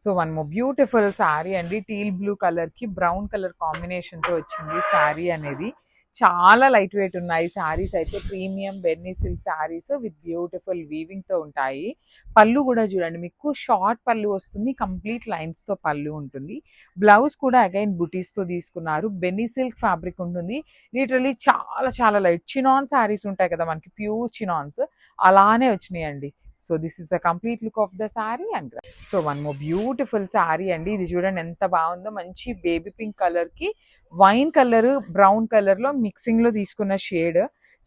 So one more beautiful sari అండి. Teal blue colour కి brown colour combination తో వచ్చింది శారీ అనేది. చాలా లైట్ వెయిట్ ఉన్నాయి శారీస్ అయితే. ప్రీమియం బెన్నీ silk saris with beautiful weaving తో ఉంటాయి. పళ్ళు కూడా చూడండి, మీకు షార్ట్ పళ్ళు వస్తుంది, కంప్లీట్ లైన్స్ తో పళ్ళు ఉంటుంది. బ్లౌజ్ కూడా అగైన్ బుటీస్ తో తీసుకున్నారు. బెన్నీ సిల్క్ ఫ్యాబ్రిక్ ఉంటుంది. లిటరలీ చాలా చాలా లైట్ చినాన్ శారీస్ ఉంటాయి కదా మనకి, ప్యూర్ చినాన్స్ అలానే వచ్చినాయండి. So this is the complete look of the sari and so one more beautiful sari అండి. ఇది చూడండి ఎంత బాగుందో, మంచి బేబీ పింక్ కలర్ కి వైన్ కలర్ బ్రౌన్ కలర్ లో మిక్సింగ్ లో తీసుకున్న షేడ్.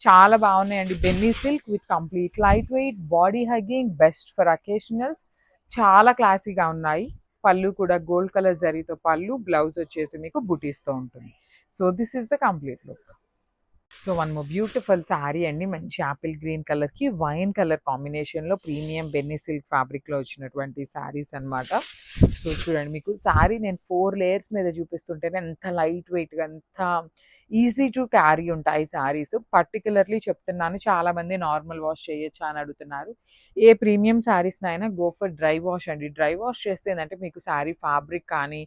చాలా బాగున్నాయండి. బెన్నీ silk with complete light weight, body hugging, best for occasionals. చాలా క్లాసీగా ఉన్నాయి. పళ్ళు కూడా గోల్డ్ కలర్ జరీతో పళ్ళు, బ్లౌజ్ వచ్చేసి మీకు బుటీస్ తో ఉంటుంది. So this is the complete look. So one more beautiful sari అండి. మంచి యాపిల్ గ్రీన్ కలర్ కి వైన్ కలర్ కాంబినేషన్ లో ప్రీమియం బెన్నీ సిల్క్ ఫ్యాబ్రిక్ లో వచ్చినటువంటి శారీస్ అన్నమాట. సో చూడండి, మీకు శారీ నేను 4 లేయర్స్ మీద చూపిస్తుంటేనే ఎంత లైట్ వెయిట్ గా, ఎంత ఈజీ టు క్యారీ ఉంటాయి శారీస్. పర్టికులర్లీ చెప్తున్నాను, చాలా మంది నార్మల్ వాష్ చేయొచ్చా అని అడుగుతున్నారు. ఏ ప్రీమియం శారీస్ అయినా గో ఫర్ డ్రై వాష్ అండి. డ్రై వాష్ చేస్తే ఏంటంటే మీకు శారీ ఫ్యాబ్రిక్ కానీ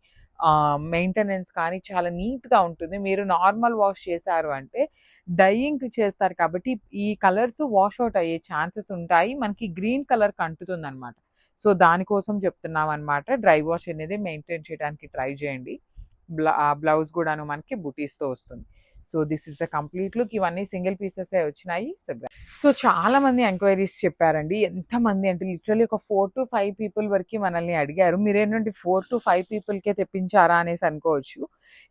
మెయింటెనెన్స్ కానీ చాలా నీట్గా ఉంటుంది. మీరు నార్మల్ వాష్ చేశారు అంటే డైయింగ్ చేస్తారు కాబట్టి ఈ కలర్స్ వాష్ అవుట్ అయ్యే ఛాన్సెస్ ఉంటాయి. మనకి గ్రీన్ కలర్ కంటుతుంది అనమాట. సో దానికోసం చెప్తున్నాం అనమాట. డ్రై వాష్ అనేది మెయింటైన్ చేయడానికి ట్రై చేయండి. బ్లౌజ్ కూడాను మనకి బుటీస్తో వస్తుంది. So this is the complete look. ఇవన్నీ సింగిల్ పీసెస్ వచ్చినాయి. సో చాలా మంది ఎంక్వైరీస్ చెప్పారండి. ఎంతమంది అంటే లిటరలీ ఒక 4 to 5 పీపుల్ వరకు మనల్ని అడిగారు. మీరేంటంటే 4 to 5 పీపుల్కే తెప్పించారా అనేసి అనుకోవచ్చు.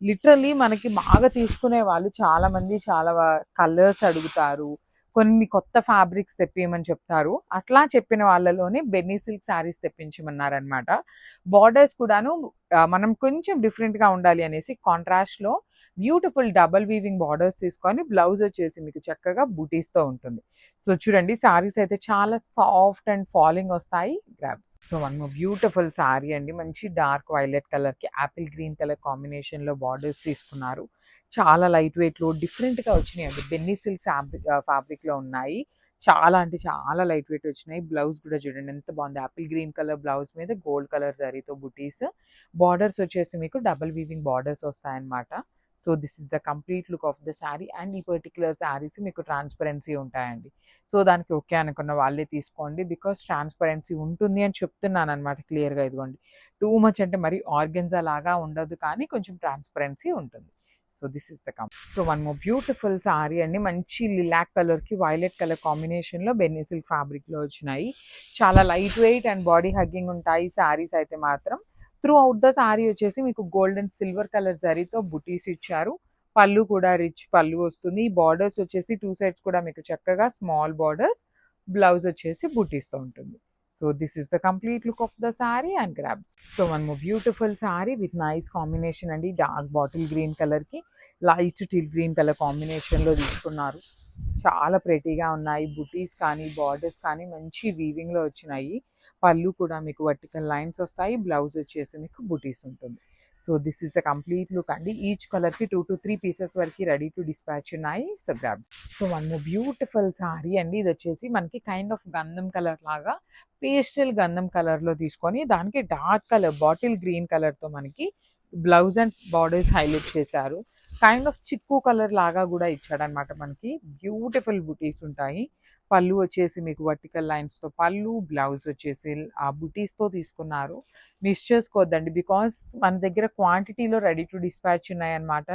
లిటరలీ మనకి బాగా తీసుకునే వాళ్ళు చాలా మంది చాలా కలర్స్ అడుగుతారు, కొన్ని కొత్త ఫ్యాబ్రిక్స్ తెప్పియమని చెప్తారు. అట్లా చెప్పిన వాళ్ళలోనే బెన్నీ సిల్క్ శారీస్ తెప్పించమన్నారనమాట. బార్డర్స్ కూడాను మనం కొంచెం డిఫరెంట్గా ఉండాలి అనేసి కాంట్రాస్ట్లో బ్యూటిఫుల్ డబల్ వీవింగ్ బార్డర్స్ తీసుకొని బ్లౌజ్ వచ్చేసి మీకు చక్కగా బూటీస్తో ఉంటుంది. సో చూడండి, శారీస్ అయితే చాలా సాఫ్ట్ అండ్ ఫాలింగ్ వస్తాయి. Grabs. So one beautiful sari అండి. మంచి డార్క్ వైలెట్ కలర్కి యాపిల్ గ్రీన్ కలర్ కాంబినేషన్లో బార్డర్స్ తీసుకున్నారు. చాలా లైట్ వెయిట్లో డిఫరెంట్గా వచ్చినాయి అండి. బెన్నీ సిల్క్ ఫ్యాబ్రిక్లో ఉన్నాయి. చాలా అంటే చాలా లైట్ వెయిట్ వచ్చినాయి. బ్లౌజ్ కూడా చూడండి ఎంత బాగుంది. యాపిల్ గ్రీన్ కలర్ బ్లౌజ్ మీద గోల్డ్ కలర్ జరీతో బుటీస్. బార్డర్స్ వచ్చేసి మీకు డబుల్ వీవింగ్ బార్డర్స్ వస్తాయన్నమాట. So this is the complete look of the sari. And ఈ పర్టికులర్ శారీస్ మీకు ట్రాన్స్పరెన్సీ ఉంటాయండి. సో దానికి ఓకే అనుకున్న వాళ్ళే తీసుకోండి, బికాస్ ట్రాన్స్పరెన్సీ ఉంటుంది అని చెప్తున్నాను అనమాట క్లియర్గా. ఇదిగోండి, టూ మచ్ అంటే మరి ఆర్గెన్జా లాగా ఉండదు, కానీ కొంచెం ట్రాన్స్పరెన్సీ ఉంటుంది. So this is the so one more beautiful sari అండి. మంచి లిలాక్ కలర్కి వైలెట్ కలర్ కాంబినేషన్లో బెన్నీ సిల్క్ ఫ్యాబ్రిక్లో వచ్చినాయి. చాలా light weight and body hugging ఉంటాయి శారీస్ అయితే మాత్రం. త్రూ అవుట్ ద శారీ వచ్చేసి మీకు గోల్డ్ అండ్ సిల్వర్ కలర్ జరీతో బుటీస్ ఇచ్చారు. పళ్ళు కూడా రిచ్ పళ్ళు వస్తుంది. బార్డర్స్ వచ్చేసి 2 సైడ్స్ కూడా మీకు చక్కగా స్మాల్ బార్డర్స్. బ్లౌజ్ వచ్చేసి బుటీస్తో ఉంటుంది. So this is the complete look of the sari and grabs. So one more beautiful sari with nice combination అండి. డార్క్ బాటిల్ గ్రీన్ కలర్కి లైట్ టీల్ గ్రీన్ కలర్ కాంబినేషన్లో తీసుకున్నారు. చాలా ప్రెటీగా ఉన్నాయి. బుటీస్ కానీ బార్డర్స్ కానీ మంచి వీవింగ్లో వచ్చినాయి. పళ్ళు కూడా మీకు వర్టికల్ లైన్స్ వస్తాయి. బ్లౌజ్ వచ్చేసి మీకు బుటీస్ ఉంటుంది. So this is a complete look అండి. ఈచ్ కలర్కి 2 to 3 పీసెస్ వరకు రెడీ టు డిస్పాచ్ ఉన్నాయి. So grabs. So one more beautiful sari అండి. ఇది వచ్చేసి మనకి కైండ్ ఆఫ్ గంధం కలర్ లాగా, పేస్టల్ గంధం కలర్లో తీసుకొని దానికి డార్క్ కలర్ బాటిల్ గ్రీన్ కలర్తో మనకి బ్లౌజ్ అండ్ బార్డర్స్ హైలైట్ చేశారు. కైండ్ ఆఫ్ చిక్కు కలర్ లాగా కూడా ఇచ్చాడనమాట. మనకి బ్యూటిఫుల్ బుటీస్ ఉంటాయి. పళ్ళు వచ్చేసి మీకు వర్టికల్ లైన్స్తో పళ్ళు, బ్లౌజ్ వచ్చేసి ఆ బుటీస్తో తీసుకున్నారు. మిస్ చేసుకోవద్దండి, బికాస్ మన దగ్గర క్వాంటిటీలో రెడీ టు డిస్పాచ్ ఉన్నాయన్నమాట.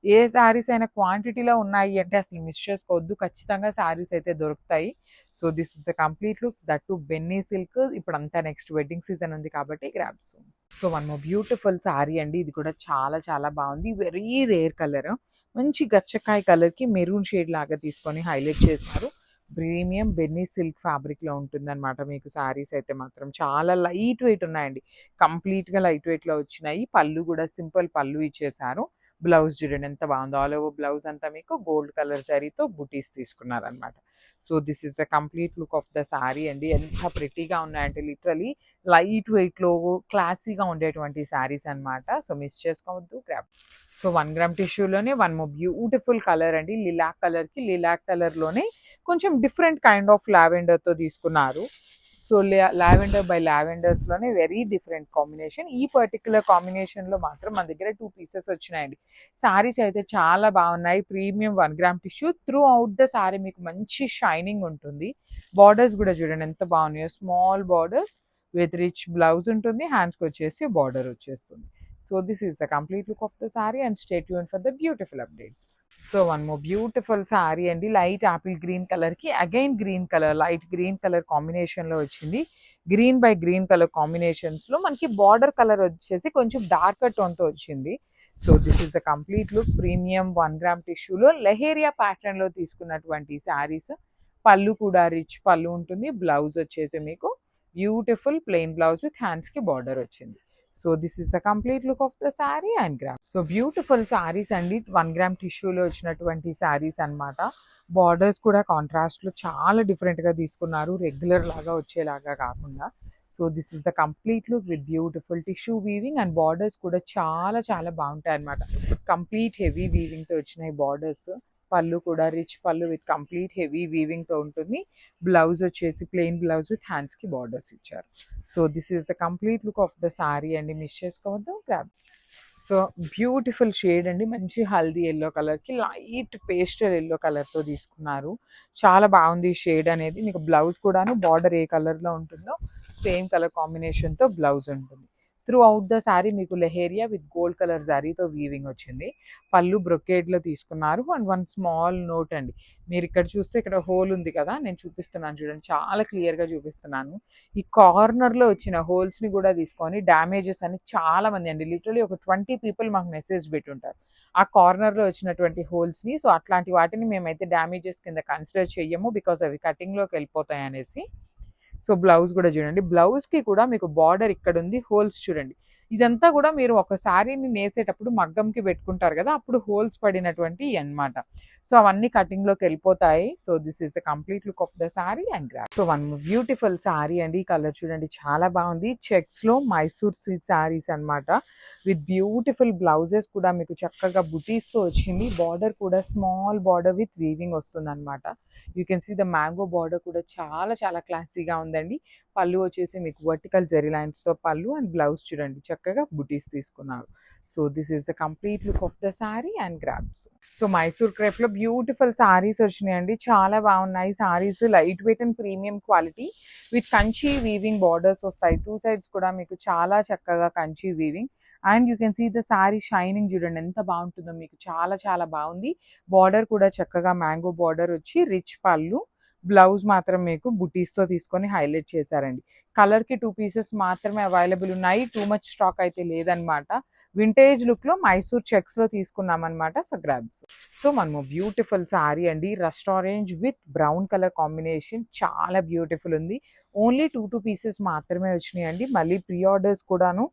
ఏ శారీస్ అయినా క్వాంటిటీలో ఉన్నాయి అంటే అసలు మిస్ చేసుకోవద్దు, ఖచ్చితంగా శారీస్ అయితే దొరుకుతాయి. So this is the complete look, that too బెన్నీ సిల్క్. ఇప్పుడు అంతా నెక్స్ట్ వెడ్డింగ్ సీజన్ ఉంది కాబట్టి grabs. So one more beautiful sari అండి. ఇది కూడా చాలా చాలా బాగుంది. వెరీ రేర్ కలర్, మంచి గచ్చకాయ కలర్కి మెరూన్ షేడ్ లాగా తీసుకొని హైలైట్ చేశారు. ప్రీమియం బెన్నీ సిల్క్ ఫ్యాబ్రిక్లో ఉంటుందన్నమాట. మీకు శారీస్ అయితే మాత్రం చాలా లైట్ వెయిట్ ఉన్నాయండి. కంప్లీట్గా లైట్ వెయిట్లో వచ్చినాయి. పళ్ళు కూడా సింపుల్ పళ్ళు ఇచ్చేసారు. బ్లౌజ్ చూడండి ఎంత బాగుందో. ఆల్ ఓవర్ బ్లౌజ్ అంతా మీకు గోల్డ్ కలర్ జరీతో బుటీస్ తీసుకున్నారనమాట. So this is the complete look of the sari అండి. ఎంత ప్రిటీగా ఉన్నాయంటే లిటరలీ లైట్ వెయిట్లో క్లాసీగా ఉండేటువంటి శారీస్ అనమాట. సో మిస్ చేసుకోవద్దు, గ్రాబ్. సో 1 గ్రామ్ టిష్యూలోనే వన్ మోర్ బ్యూటిఫుల్ కలర్ అండి. లిలాక్ కలర్కి లిలాక్ కలర్లోనే కొంచెం డిఫరెంట్ కైండ్ ఆఫ్ లావెండర్తో తీసుకున్నారు. సో లావెండర్ బై లావెండర్స్ లోనే వెరీ డిఫరెంట్ కాంబినేషన్. ఈ పర్టికులర్ కాంబినేషన్ లో మాత్రం మన దగ్గర 2 పీసెస్ వచ్చినాయండి. సారీస్ అయితే చాలా బాగున్నాయి. Premium 1 gram tissue. Through out the sorry మీకు మంచి షైనింగ్ ఉంటుంది. బార్డర్స్ కూడా చూడండి ఎంత బాగున్నాయో. Small borders with rich blouse ఉంటుంది. హ్యాండ్స్కి వచ్చేసి బార్డర్ వచ్చేస్తుంది. So this is the complete look of the sorry and stay tune for the beautiful updates. So one more beautiful sorry అండి. లైట్ ఆపిల్ గ్రీన్ కలర్ కి again green colour, light green colour combination లో వచ్చింది. Green by green colour combinations లో మనకి border colour వచ్చేసి కొంచెం darker tone తో వచ్చింది. So this is the complete look. Premium 1 gram టిష్యూలో లెహేరియా ప్యాటర్న్ లో తీసుకున్నటువంటి శారీస్. పళ్ళు కూడా రిచ్ పళ్ళు ఉంటుంది. బ్లౌజ్ వచ్చేసి మీకు beautiful plain blouse with hands కి బార్డర్ వచ్చింది. So this is the complete look of the sari and gram. So beautiful saris అండి. 1 గ్రామ్ టిష్యూలో వచ్చినటువంటి శారీస్ అన్నమాట. బార్డర్స్ కూడా కాంట్రాస్ట్ లో చాలా డిఫరెంట్ గా తీసుకున్నారు, రెగ్యులర్ లాగా వచ్చేలాగా కాకుండా. So this is the complete look with beautiful tissue weaving and borders కూడా చాలా చాలా బాగుంటాయి అన్నమాట. కంప్లీట్ హెవీ వీవింగ్ తో వచ్చినాయి బార్డర్స్. పళ్ళు కూడా రిచ్ పళ్ళు విత్ కంప్లీట్ హెవీ వీవింగ్ తో ఉంటుంది. బ్లౌజ్ వచ్చేసి ప్లెయిన్ బ్లౌజ్ విత్ హ్యాండ్స్ కి బార్డర్స్ ఇచ్చారు. So this is the complete look of the sorry అండి. మిస్ చేసుకోవద్దు. గ్రాబ్. సో బ్యూటిఫుల్ షేడ్ అండి. మంచి హల్దీ ఎల్లో కలర్ కి లైట్ పేస్టల్ ఎల్లో కలర్ తో తీసుకున్నారు. చాలా బాగుంది షేడ్ అనేది. మీకు బ్లౌజ్ కూడాను బార్డర్ ఏ కలర్ లో ఉంటుందో సేమ్ కలర్ కాంబినేషన్ తో బ్లౌజ్ ఉంటుంది. త్రూ అవుట్ ద శారీ మీకు లెహేరియా విత్ గోల్డ్ కలర్ జారీతో వీవింగ్ వచ్చింది. పళ్ళు బ్రొకేడ్లో తీసుకున్నారు. అండ్ 1 స్మాల్ నోట్ అండి. మీరు ఇక్కడ చూస్తే ఇక్కడ హోల్ ఉంది కదా, నేను చూపిస్తున్నాను చూడండి, చాలా క్లియర్గా చూపిస్తున్నాను. ఈ కార్నర్లో వచ్చిన హోల్స్ని కూడా తీసుకొని డ్యామేజెస్ అని చాలా మంది అండి, లిటరలీ ఒక 20 పీపుల్ మాకు మెసేజ్ పెట్టుంటారు ఆ కార్నర్లో వచ్చినటువంటి హోల్స్ని. సో అట్లాంటి వాటిని మేమైతే డ్యామేజెస్ కింద కన్సిడర్ చెయ్యము, బికాస్ అవి కటింగ్లోకి వెళ్ళిపోతాయి అనేసి. సో బ్లౌజ్ కూడా చూడండి. బ్లౌజ్కి కూడా మీకు బార్డర్ ఇక్కడ ఉంది, హోల్స్ చూడండి. ఇదంతా కూడా మీరు ఒక శారీని నేసేటప్పుడు మగ్గంకి పెట్టుకుంటారు కదా, అప్పుడు హోల్స్ పడినటువంటి అన్నమాట. సో అవన్నీ కటింగ్లోకి వెళ్ళిపోతాయి. So this is the complete look of the sari and graph. So one beautiful sari అండి. కలర్ చూడండి చాలా బాగుంది. చెక్స్లో మైసూర్ సిల్క్ శారీస్ అన్నమాట. విత్ బ్యూటిఫుల్ బ్లౌజెస్ కూడా మీకు చక్కగా బుటీస్తో వచ్చింది. బార్డర్ కూడా స్మాల్ బార్డర్ విత్ వీవింగ్ వస్తుంది అనమాట. You can see the mango border కూడా చాలా చాలా క్లాసీగా ఉందండి. పళ్ళు వచ్చేసి మీకు వర్టికల్ జెరీ లైన్స్తో పళ్ళు అండ్ బ్లౌజ్ చూడండి చక్కగా బుటీస్ తీసుకున్నారు. So this is the complete look of the sari and grabs. So Mysore క్రేప్లో బ్యూటిఫుల్ శారీస్ వచ్చినాయండి. చాలా బాగున్నాయి saris. Light weight and premium quality with Kanchi weaving borders వస్తాయి. 2 సైడ్స్ కూడా మీకు చాలా చక్కగా Kanchi weaving. And you can see the sari shining చూడండి ఎంత బాగుంటుందో, మీకు చాలా చాలా బాగుంది. బార్డర్ కూడా చక్కగా మ్యాంగో బార్డర్ వచ్చి రిచ్ పళ్ళు, బ్లౌజ్ మాత్రం మీకు బుటీస్తో తీసుకొని హైలైట్ చేశారండి. కలర్కి 2 పీసెస్ మాత్రమే అవైలబుల్ ఉన్నాయి. టూ మచ్ స్టాక్ అయితే లేదనమాట. వింటేజ్ లుక్లో మైసూర్ చెక్స్లో తీసుకున్నామన్నమాట. So grabs. సో మనము బ్యూటిఫుల్ శారీ అండి. Rust orange with brown colour combination చాలా బ్యూటిఫుల్ ఉంది. ఓన్లీ 2 పీసెస్ మాత్రమే వచ్చినాయండి. మళ్ళీ ప్రీ ఆర్డర్స్ కూడాను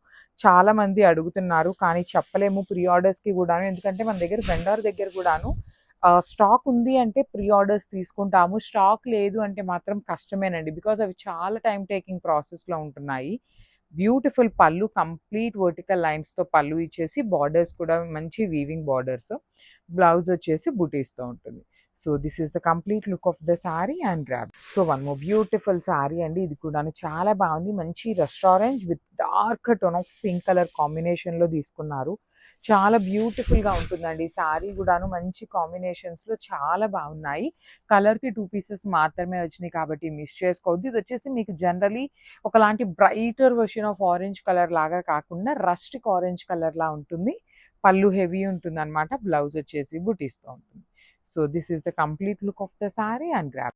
చాలా మంది అడుగుతున్నారు, కానీ చెప్పలేము ప్రీ ఆర్డర్స్కి కూడాను, ఎందుకంటే మన దగ్గర వెండర్ దగ్గర కూడాను స్టాక్ ఉంది అంటే ప్రీ ఆర్డర్స్ తీసుకుంటాము, స్టాక్ లేదు అంటే మాత్రం కష్టమేనండి, బికాజ్ అవి చాలా టైం టేకింగ్ ప్రాసెస్లో ఉంటున్నాయి. బ్యూటిఫుల్ పళ్ళు, కంప్లీట్ వర్టికల్ లైన్స్తో పళ్ళు ఇచ్చేసి బార్డర్స్ కూడా మంచి వీవింగ్ బార్డర్స్, బ్లౌజ్ వచ్చేసి బుటీస్తో ఉంటుంది. So this is the complete look of the sari and grab. So one more beautiful sari అండి. ఇది కూడా చాలా బాగుంది. మంచి restaurant with dark tone of pink colour కాంబినేషన్లో తీసుకున్నారు. చాలా బ్యూటిఫుల్గా ఉంటుందండి శారీ కూడాను. మంచి కాంబినేషన్స్లో చాలా బాగున్నాయి. కలర్కి 2 పీసెస్ మాత్రమే వచ్చినాయి కాబట్టి మిస్ చేసుకోవద్దు. ఇది వచ్చేసి మీకు జనరలీ ఒకలాంటి brighter version of orange colour లాగా కాకుండా రస్టిక్ ఆరెంజ్ కలర్లా ఉంటుంది. పళ్ళు హెవీ ఉంటుంది అనమాట. బ్లౌజ్ వచ్చేసి బుటీస్తో ఉంటుంది. So this is the complete look of the sari and grab.